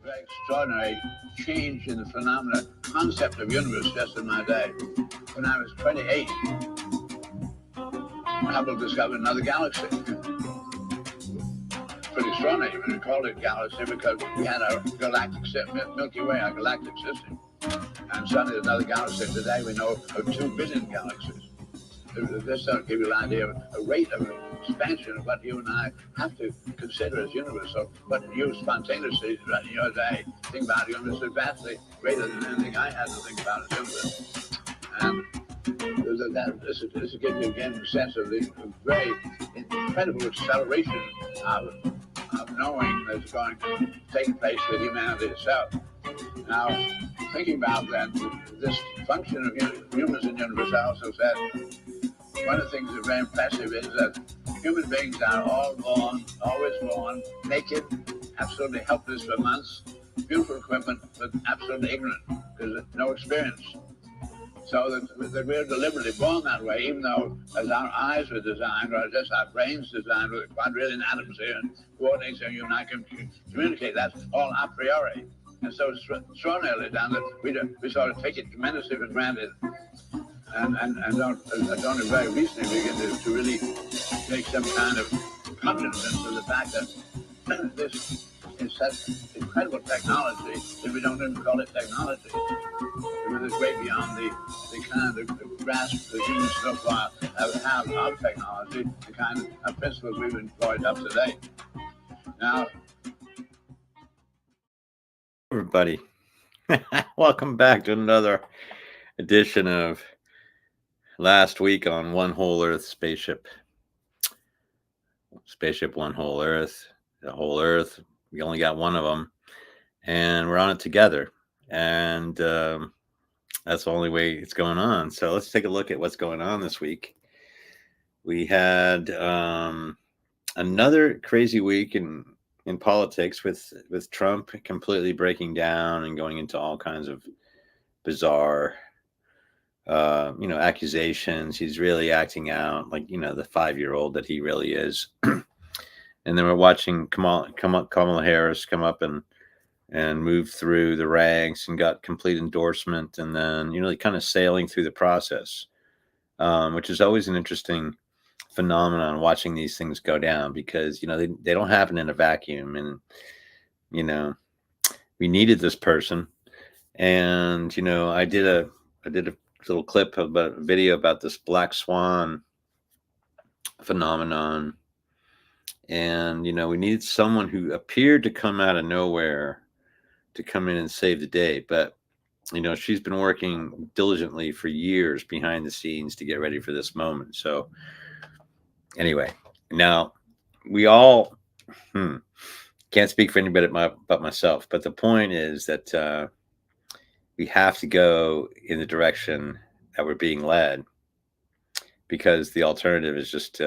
very extraordinary change in the phenomena, concept of universe just in my day. When I was 28, Hubble discovered another galaxy. Pretty extraordinary. We called it galaxy because we had our galactic Milky Way, our galactic system. And suddenly another galaxy. Today we know of 2 billion galaxies. This will give you an idea of a rate of expansion of what you and I have to consider as universe. So what you spontaneously in your day think about universe is vastly greater than anything I had to think about as universe. And this gives you again a sense of the very incredible acceleration of knowing that's going to take place with humanity itself. Now, thinking about that, this function of humans in the universe, I also said, one of the things that's very impressive is that human beings are always born, naked, absolutely helpless for months, beautiful equipment, but absolutely ignorant, because no experience. So that we're deliberately born that way, even though as our eyes were designed, or just our brains designed with quadrillion atoms here and coordinates so you and I can communicate, that's all a priori. And so it's extraordinarily done that we sort of take it tremendously for granted. And don't very recently begin to really take some kind of cognizance of the fact that this is such incredible technology that we don't even call it technology. Because it's way beyond the kind of grasp that humans so far have of technology, the kind of principles we've employed up to date. Now, Everybody, welcome back to another edition of Last Week on One Whole Earth Spaceship. Spaceship One Whole Earth. The whole Earth, we only got one of them, and we're on it together. And that's the only way it's going on. So let's take a look at what's going on this week. We had another crazy week in politics with Trump completely breaking down and going into all kinds of bizarre accusations. He's really acting out like the 5-year-old that he really is. And then we're watching Kamala Harris come up and move through the ranks and got complete endorsement, and then kind of sailing through the process, which is always an interesting phenomenon, watching these things go down, because they don't happen in a vacuum. And we needed this person, and I did a little clip about a video about this black swan phenomenon, and we needed someone who appeared to come out of nowhere to come in and save the day. But she's been working diligently for years behind the scenes to get ready for this moment. So anyway, now we all can't speak for anybody but myself, but the point is that we have to go in the direction that we're being led, because the alternative is just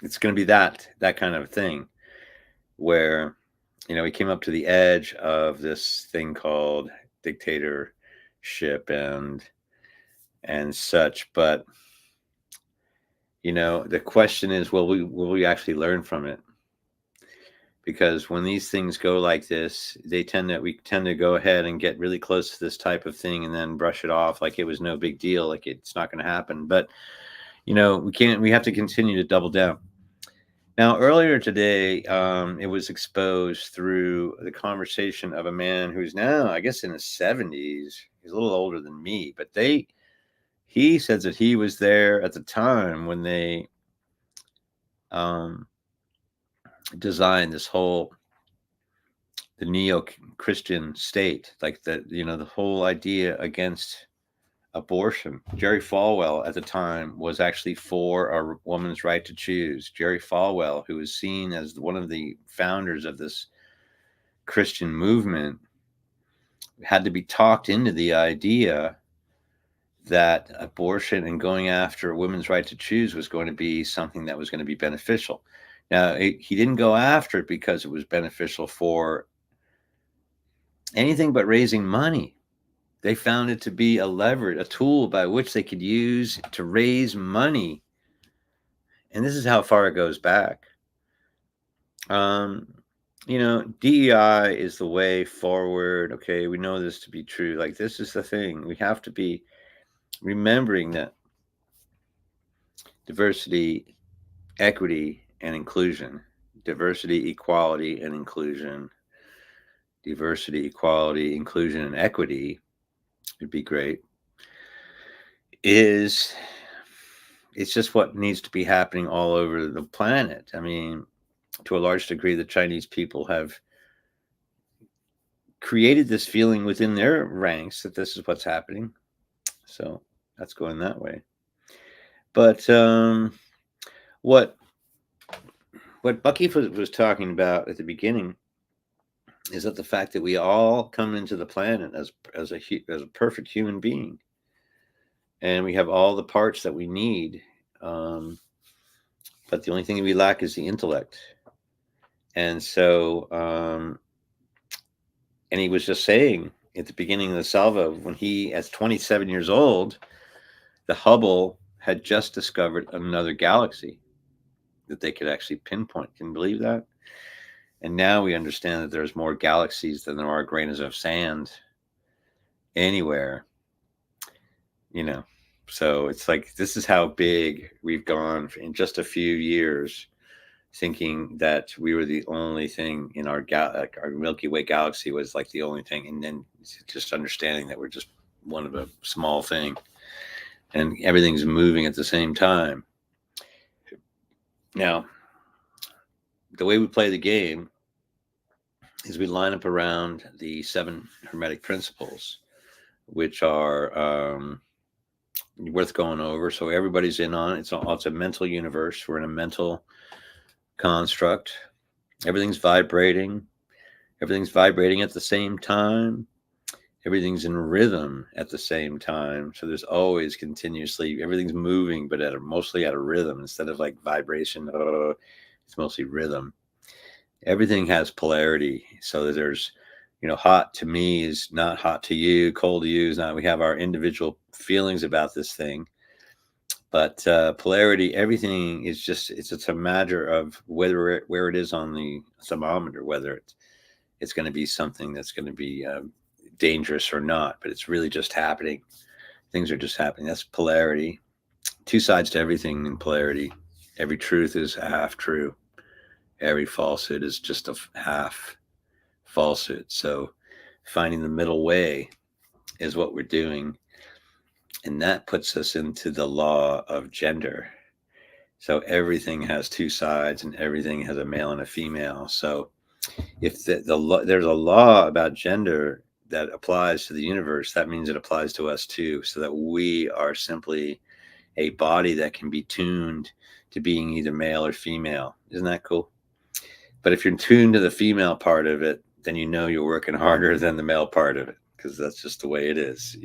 it's going to be that kind of thing where we came up to the edge of this thing called dictatorship and such. But the question is, will we actually learn from it? Because when these things go like this, we tend to go ahead and get really close to this type of thing and then brush it off like it was no big deal, like it's not going to happen. But we have to continue to double down. Now, earlier today, it was exposed through the conversation of a man who's now, I guess, in his 70s. He's a little older than me, but he says that he was there at the time when they designed this the neo-Christian state, like the whole idea against abortion. Jerry Falwell at the time was actually for a woman's right to choose. Jerry Falwell, who was seen as one of the founders of this Christian movement, had to be talked into the idea that abortion and going after a woman's right to choose was going to be something that was going to be beneficial. Now, he didn't go after it because it was beneficial for anything but raising money. They found it to be a tool by which they could use to raise money. And this is how far it goes back. DEI is the way forward. Okay, we know this to be true. Like, this is the thing. We have to be remembering that diversity, equity, and inclusion, diversity, equality, and inclusion, diversity, equality, inclusion, and equity would be great. It's just what needs to be happening all over the planet. I mean, to a large degree, the Chinese people have created this feeling within their ranks that this is what's happening. So that's going that way. But what Bucky was talking about at the beginning is that the fact that we all come into the planet as a perfect human being, and we have all the parts that we need, but the only thing we lack is the intellect. And so, and he was just saying at the beginning of the salvo, when he, as 27 years old, the Hubble had just discovered another galaxy that they could actually pinpoint. Can you believe that? And now we understand that there's more galaxies than there are grains of sand anywhere. So it's like, this is how big we've gone in just a few years, thinking that we were the only thing in our Milky Way galaxy was like the only thing, and then just understanding that we're just one of a small thing, and everything's moving at the same time. Now, the way we play the game is we line up around the 7 Hermetic principles, which are worth going over. So everybody's in on it. It's a mental universe. We're in a mental construct. Everything's vibrating at the same time. Everything's in rhythm at the same time. So there's always continuously, everything's moving, but mostly at a rhythm instead of like vibration. It's mostly rhythm. Everything has polarity. So there's, hot to me is not hot to you, cold to you is not. We have our individual feelings about this thing. But polarity, everything is just, it's a matter of where it is on the thermometer, whether it's going to be something that's going to be dangerous or not. But it's really just happening. Things are just happening. That's polarity. 2 sides to everything in polarity. Every truth is a half true. Every falsehood is just a half falsehood. So finding the middle way is what we're doing. And that puts us into the law of gender. So everything has 2 sides, and everything has a male and a female. So if there's a law about gender that applies to the universe, that means it applies to us too, so that we are simply a body that can be tuned to being either male or female. Isn't that cool? But if you're tuned to the female part of it, then you're working harder than the male part of it, because that's just the way it is,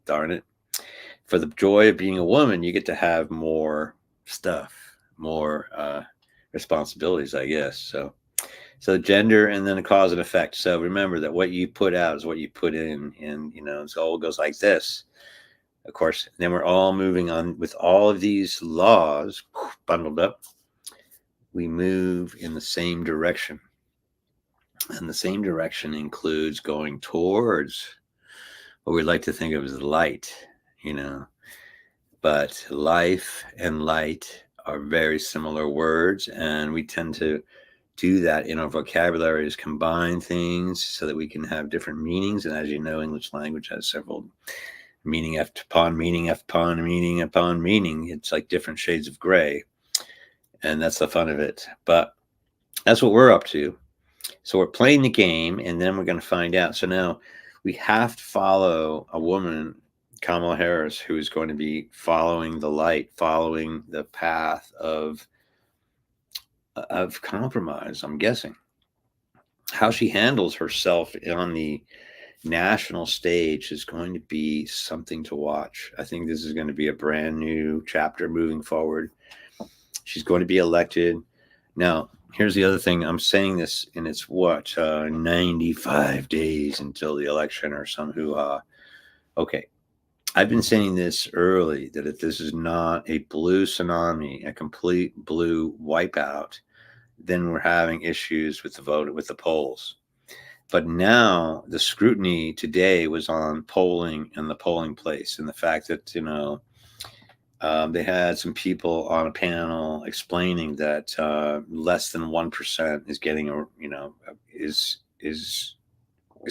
darn it. For the joy of being a woman, you get to have more stuff, more responsibilities, I guess. So gender, and then a cause and effect. So remember that what you put out is what you put in, and it all goes like this. Of course, then we're all moving on with all of these laws bundled up. We move in the same direction. And the same direction includes going towards what we like to think of as light, But life and light are very similar words, and we tend to do that in our vocabulary, is combine things so that we can have different meanings. And as you know, English language has several meaning upon meaning upon meaning upon meaning. It's like different shades of gray, and that's the fun of it. But that's what we're up to. So we're playing the game, and then we're going to find out. So now we have to follow a woman, Kamala Harris, who is going to be following the light, following the path of compromise, I'm guessing. How she handles herself on the national stage is going to be something to watch. I think this is going to be a brand new chapter moving forward. She's going to be elected. Now, here's the other thing. I'm saying this, and it's 95 days until the election, or some hoo-ha. Okay. I've been saying this early, that if this is not a blue tsunami, a complete blue wipeout, then we're having issues with the vote, with the polls. But now the scrutiny today was on polling and the polling place, and the fact that, they had some people on a panel explaining that less than 1% is getting, is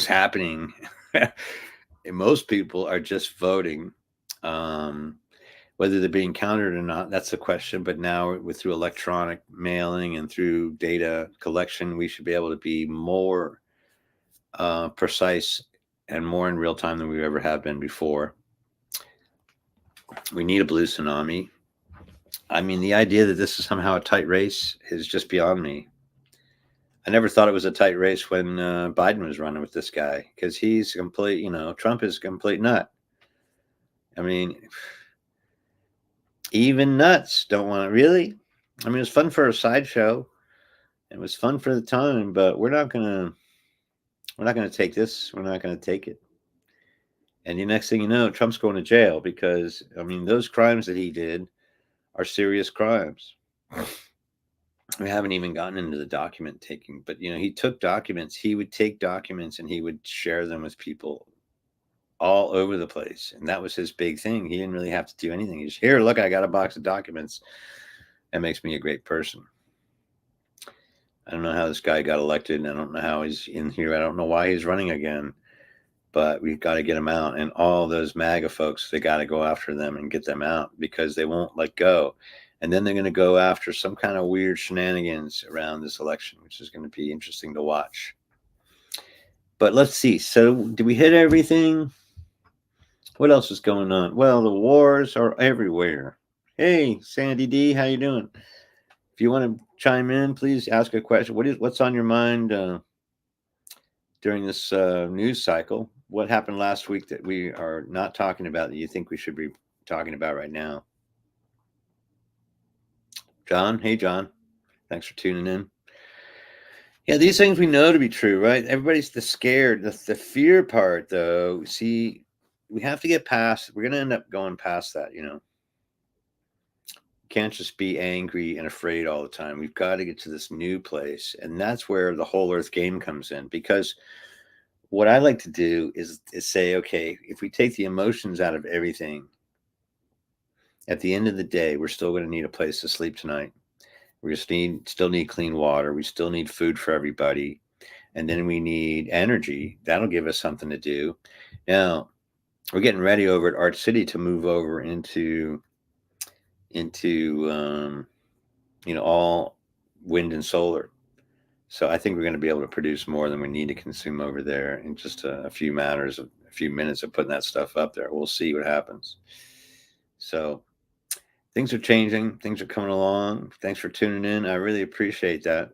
happening. And most people are just voting. Whether they're being counted or not, that's the question. But now, through electronic mailing and through data collection, we should be able to be more precise and more in real time than we ever have been before. We need a blue tsunami. I mean, the idea that this is somehow a tight race is just beyond me. I never thought it was a tight race when Biden was running with this guy, because he's complete, Trump is a complete nut. I mean, even nuts don't want it, really. I mean, it was fun for a sideshow. It was fun for the time, but we're not gonna take this. We're not gonna take it. And the next thing you know, Trump's going to jail because, I mean, those crimes that he did are serious crimes. We haven't even gotten into the document taking, but he took documents. He would take documents and he would share them with people all over the place, and that was his big thing. He didn't really have to do anything. He's here. Look, I got a box of documents. That makes me a great person. I don't know how this guy got elected. I don't know how he's in here. I don't know why he's running again. But we've got to get him out. And all those MAGA folks, they got to go after them and get them out, because they won't let go. And then they're going to go after some kind of weird shenanigans around this election, which is going to be interesting to watch. But let's see. So did we hit everything? What else is going on? Well, the wars are everywhere. Hey, Sandy D, how you doing? If you want to chime in, please ask a question. What's on your mind during this news cycle? What happened last week that we are not talking about that you think we should be talking about right now? John, hey John, thanks for tuning in. Yeah, these things we know to be true, right? Everybody's scared. The fear part, though, see, we have to get past. We're going to end up going past that, Can't just be angry and afraid all the time. We've got to get to this new place, and that's where the WholEarth game comes in. Because what I like to do is say, okay, if we take the emotions out of everything, at the end of the day, we're still going to need a place to sleep tonight. We still need clean water. We still need food for everybody. And then we need energy. That'll give us something to do. Now, we're getting ready over at Art City to move over into all wind and solar. So I think we're going to be able to produce more than we need to consume over there in just a few minutes of putting that stuff up there. We'll see what happens. So things are changing. Things are coming along. Thanks for tuning in. I really appreciate that.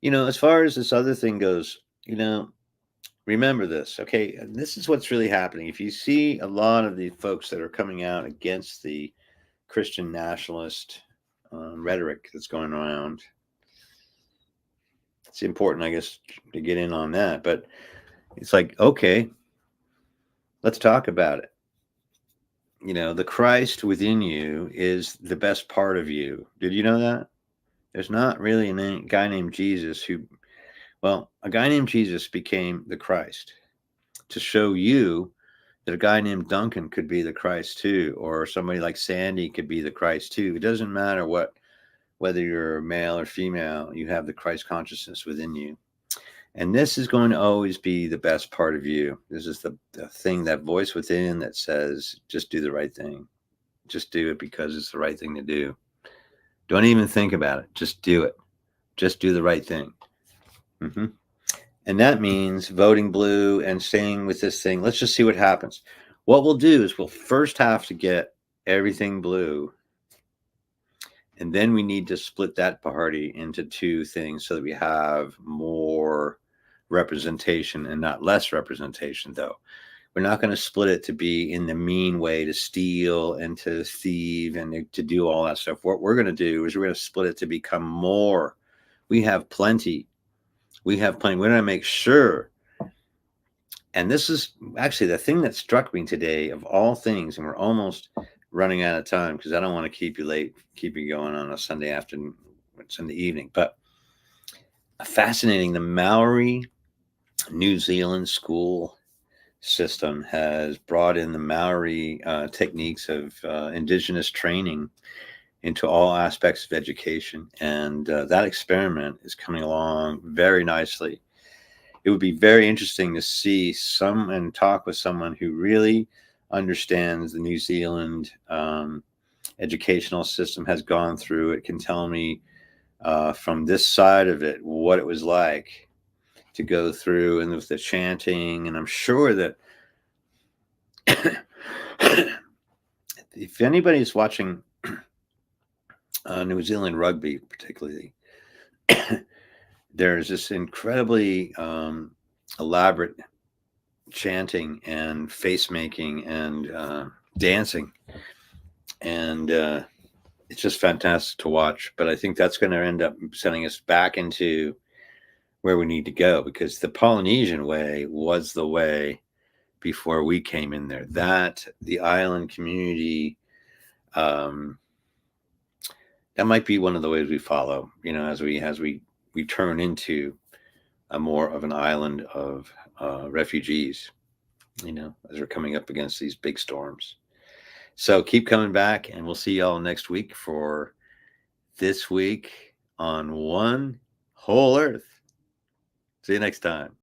As far as this other thing goes, remember this, okay? And this is what's really happening. If you see a lot of the folks that are coming out against the Christian nationalist rhetoric that's going around, it's important, I guess, to get in on that. But it's like, okay, let's talk about it. The Christ within you is the best part of you. Did you know that? There's not really a guy named Jesus a guy named Jesus became the Christ to show you that a guy named Duncan could be the Christ too, or somebody like Sandy could be the Christ too. It doesn't matter whether you're male or female, you have the Christ consciousness within you. And this is going to always be the best part of you. This is the thing, that voice within that says, just do the right thing. Just do it because it's the right thing to do. Don't even think about it. Just do it. Just do the right thing. And that means voting blue and staying with this thing. Let's just see what happens. What we'll do is we'll first have to get everything blue. And then we need to split that party into two things so that we have more representation and not less representation, though. We're not going to split it to be in the mean way, to steal and to thieve and to do all that stuff. What we're going to do is we're going to split it to become more. We have plenty. We're going to make sure. And this is actually the thing that struck me today of all things, and we're almost running out of time because I don't want to keep you late, keep you going on a Sunday afternoon, Sunday evening. But fascinating. The Maori New Zealand school system has brought in the Maori techniques of indigenous training into all aspects of education. And that experiment is coming along very nicely. It would be very interesting to see and talk with someone who really understands the New Zealand educational system, has gone through it, can tell me from this side of it what it was like to go through, and with the chanting. And I'm sure that if anybody's watching New Zealand rugby, particularly, there's this incredibly elaborate chanting and face making and dancing, and it's just fantastic to watch. But I think that's going to end up sending us back into where we need to go, because the Polynesian way was the way before we came in there. That the island community, that might be one of the ways we follow, as we turn into a more of an island of refugees, as we're coming up against these big storms. So keep coming back, and we'll see y'all next week for This Week on One Whole Earth. See you next time.